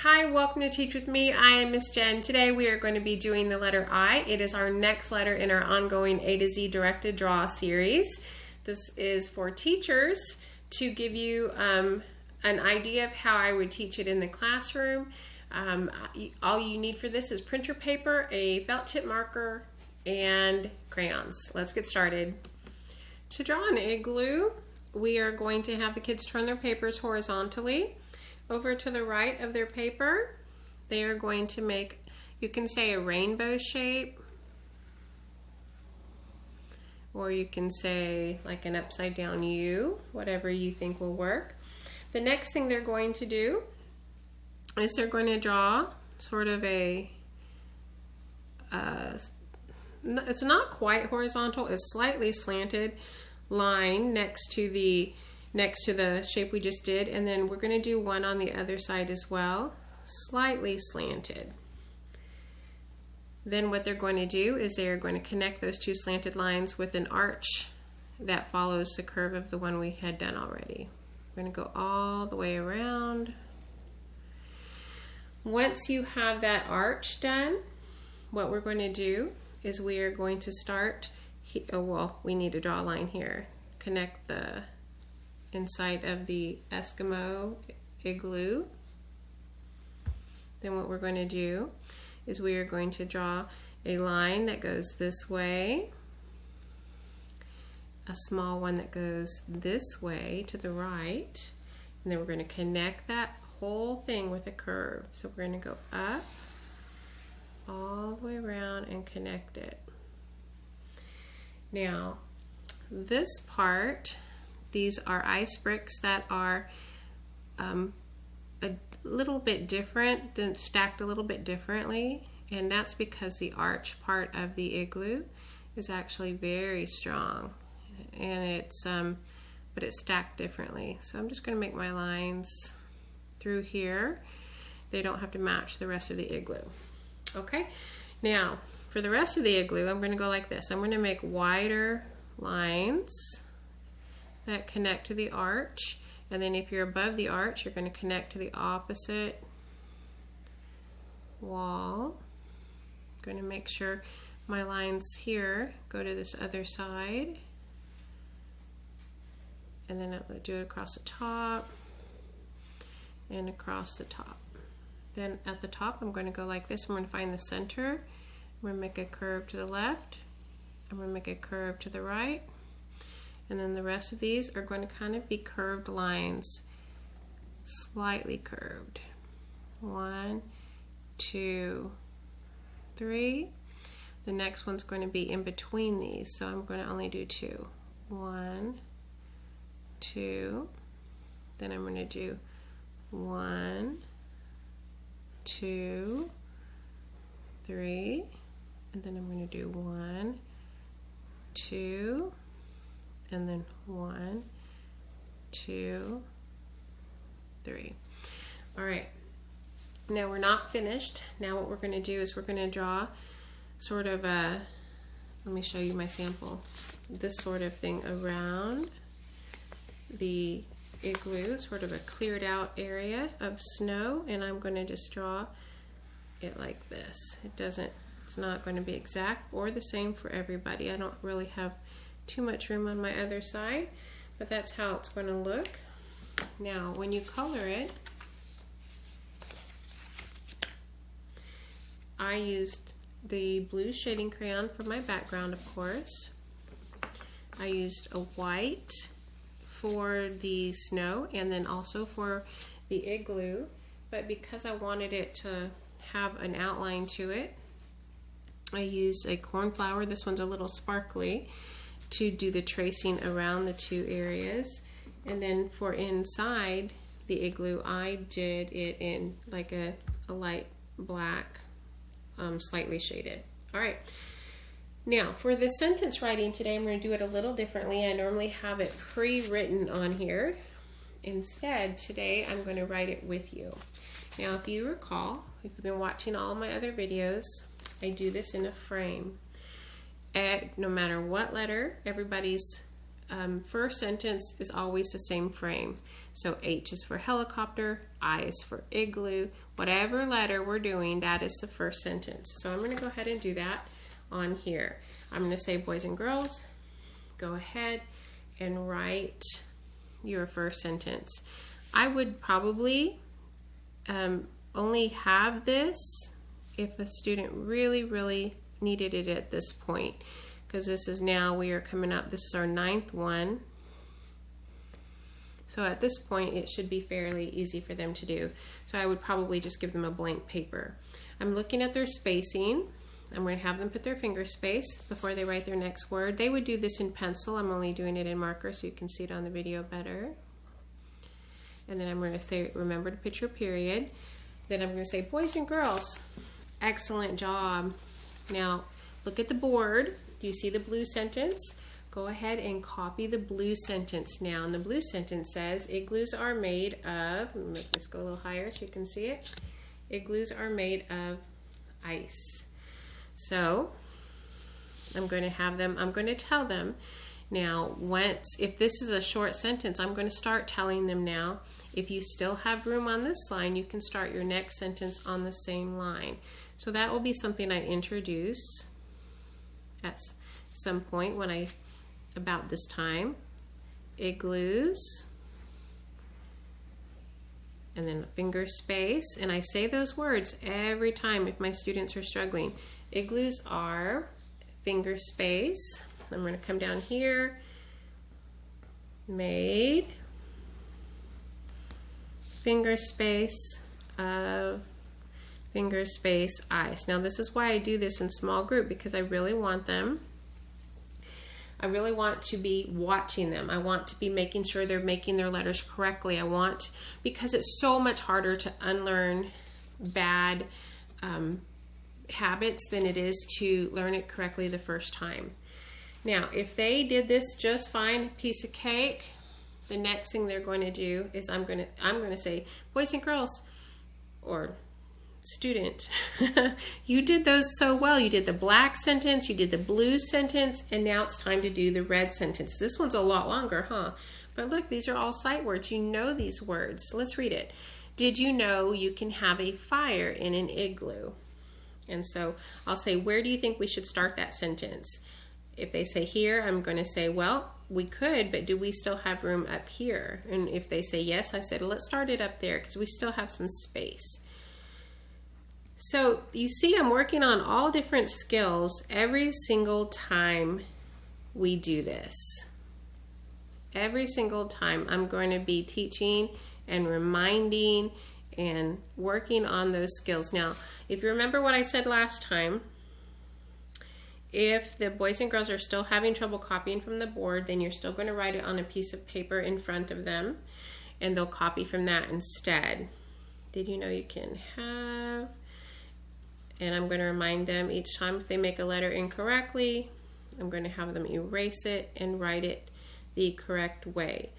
Hi, welcome to Teach With Me. I am Miss Jen. Today we are going to be doing the letter I. It is our next letter in our ongoing A to Z Directed Draw series. This is for teachers to give you an idea of how I would teach it in the classroom. All you need for this is printer paper, a felt tip marker, and crayons. Let's get started. To draw an igloo, we are going to have the kids turn their papers horizontally. Over to the right of their paper, they are going to make, you can say a rainbow shape, or you can say like an upside down U, whatever you think will work. The next thing they're going to do is they're going to draw sort of a, it's not quite horizontal, it's slightly slanted line next to the shape we just did, and then we're going to do one on the other side as well, slightly slanted. Then what they're going to do is they're going to connect those two slanted lines with an arch that follows the curve of the one we had done already. We're going to go all the way around. Once you have that arch done, what we're going to do is we are going to start, we need to draw a line here, connect the inside of the Eskimo igloo. Then what we're going to do is we are going to draw a line that goes this way, a small one that goes this way to the right, and then we're going to connect that whole thing with a curve. So we're going to go up all the way around and connect it. Now this part, these are ice bricks that are a little bit different, stacked a little bit differently, and that's because the arch part of the igloo is actually very strong, and it's but it's stacked differently. So I'm just going to make my lines through here. They don't have to match the rest of the igloo. Okay, now for the rest of the igloo, I'm going to go like this. I'm going to make wider lines that connect to the arch, and then if you're above the arch, you're going to connect to the opposite wall. I'm going to make sure my lines here go to this other side, and then I'll do it across the top and across the top. Then at the top, I'm going to go like this. I'm going to find the center. I'm going to make a curve to the left. I'm going to make a curve to the right. And then the rest of these are going to kind of be curved lines, slightly curved. 1, 2, 3. The next one's going to be in between these, so I'm going to only do 2. 1, 2. Then I'm going to do 1, 2, 3. And then I'm going to do 1, 2. And then 1, 2, 3. All right, now we're not finished. Now what we're going to do is we're going to draw sort of a, let me show you my sample, this sort of thing around the igloo, sort of a cleared out area of snow, and I'm going to just draw it like this. It's not going to be exact or the same for everybody. I don't really have too much room on my other side, but that's how it's going to look. Now when you color it, I used the blue shading crayon for my background, of course. I used a white for the snow and then also for the igloo, but because I wanted it to have an outline to it, I used a cornflower. This one's a little sparkly, to do the tracing around the two areas. And then for inside the igloo, I did it in like a light black, slightly shaded. All right, now for the sentence writing today, I'm going to do it a little differently. I normally have it pre-written on here. Instead, today I'm going to write it with you. Now if you recall, if you've been watching all of my other videos, I do this in a frame. No matter what letter everybody's first sentence is always the same frame. So H is for helicopter, I is for igloo. Whatever letter we're doing, that is the first sentence. So I'm going to go ahead and do that on here. I'm going to say boys and girls, go ahead and write your first sentence. I would probably only have this if a student really needed it at this point, because this is now, we are coming up, this is our 9th one. So at this point it should be fairly easy for them to do. So I would probably just give them a blank paper. I'm looking at their spacing. I'm going to have them put their finger space before they write their next word. They would do this in pencil. I'm only doing it in marker so you can see it on the video better. And then I'm going to say, remember to put your period. Then I'm going to say, boys and girls, excellent job. Now, look at the board. Do you see the blue sentence? Go ahead and copy the blue sentence now. And the blue sentence says, igloos are made of, let me make this go a little higher so you can see it. Igloos are made of ice. So, I'm going to tell them. Now, if this is a short sentence, I'm going to start telling them now. If you still have room on this line, you can start your next sentence on the same line. So that will be something I introduce at some point about this time. Igloos, and then finger space, and I say those words every time if my students are struggling. Igloos are, finger space, I'm going to come down here, made, finger space of, finger space ice. Now this is why I do this in small group, because I really want to be watching them. I want to be making sure they're making their letters correctly. Because it's so much harder to unlearn bad habits than it is to learn it correctly the first time. Now, if they did this just fine, piece of cake, the next thing they're going to do is I'm going to say, boys and girls, or student, you did those so well. You did the black sentence, you did the blue sentence, and now it's time to do the red sentence. This one's a lot longer, huh? But look, these are all sight words. You know these words. Let's read it. Did you know you can have a fire in an igloo? And so I'll say, where do you think we should start that sentence? If they say here, I'm going to say, well, we could, but do we still have room up here? And if they say yes, I said, let's start it up there because we still have some space. So you see, I'm working on all different skills every single time we do this. Every single time I'm going to be teaching and reminding and working on those skills. Now, if you remember what I said last time, if the boys and girls are still having trouble copying from the board, then you're still going to write it on a piece of paper in front of them, and they'll copy from that instead. Did you know you can have? And I'm going to remind them each time if they make a letter incorrectly, I'm going to have them erase it and write it the correct way.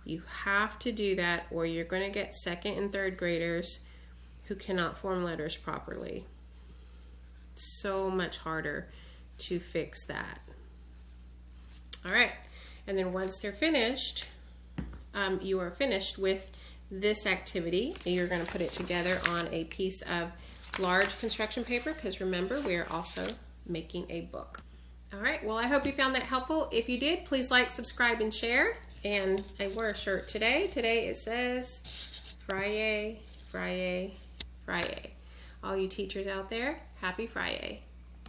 You have to do that, or you're going to get second and third graders who cannot form letters properly. So much harder to fix that. All right, and then once they're finished, you are finished with this activity. You're going to put it together on a piece of large construction paper, because remember, we are also making a book. All right, well, I hope you found that helpful. If you did, please like, subscribe, and share. And I wore a shirt today. Today it says Friday, Friday, Friday. All you teachers out there, happy Friday.